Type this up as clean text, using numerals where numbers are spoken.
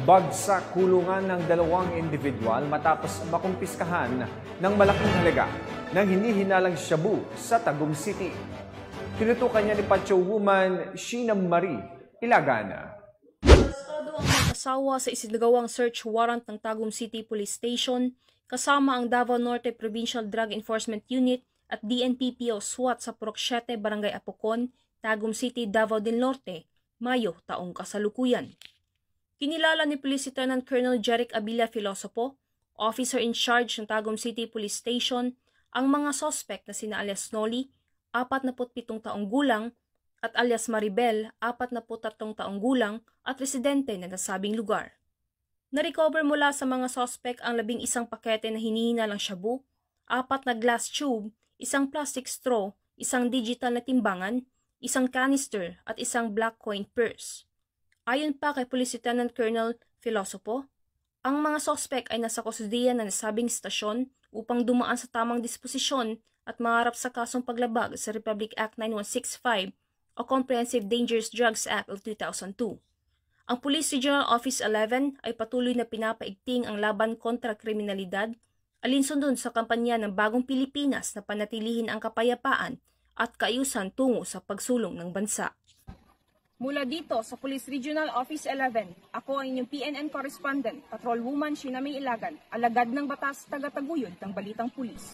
Bagsak kulungan ng dalawang individual matapos makumpiskahan ng malaking halaga ng hindi hinalang shabu sa Tagum City. Tinutukan niya ni Pacho Woman Sheena Marie Ilagana. Arestado ang mag-asawa sa isinagawang search warrant ng Tagum City Police Station kasama ang Davao Norte Provincial Drug Enforcement Unit at DNPPO SWAT sa Purok 7, Barangay Apocon, Tagum City, Davao del Norte, Mayo taong kasalukuyan. Kinilala ni Police Lieutenant Colonel Jeric Abilia Filosopo, officer in charge ng Tagum City Police Station, ang mga sospek na sina alias Noli, 47 taong gulang, at alias Maribel, 43 taong gulang at residente na nasabing lugar. Na-recover mula sa mga sospek ang 11 pakete na hinihinalang shabu, 4 na glass tube, 1 plastic straw, 1 digital na timbangan, 1 canister at 1 black coin purse. Ayon pa kay Police Lieutenant Colonel Filosopo, ang mga sospek ay nasa kustudiya ng nasabing istasyon upang dumaan sa tamang disposisyon at maharap sa kasong paglabag sa Republic Act 9165 o Comprehensive Dangerous Drugs Act of 2002. Ang Police Regional Office 11 ay patuloy na pinapaigting ang laban kontra kriminalidad alinsunod sa kampanya ng Bagong Pilipinas na panatilihin ang kapayapaan at kaayusan tungo sa pagsulong ng bansa. Mula dito sa Police Regional Office 11, ako ang inyong PNN correspondent, Patrol Woman Sheena Marie Ilagan, alagad ng batas taga-taguyod ng Balitang Pulis.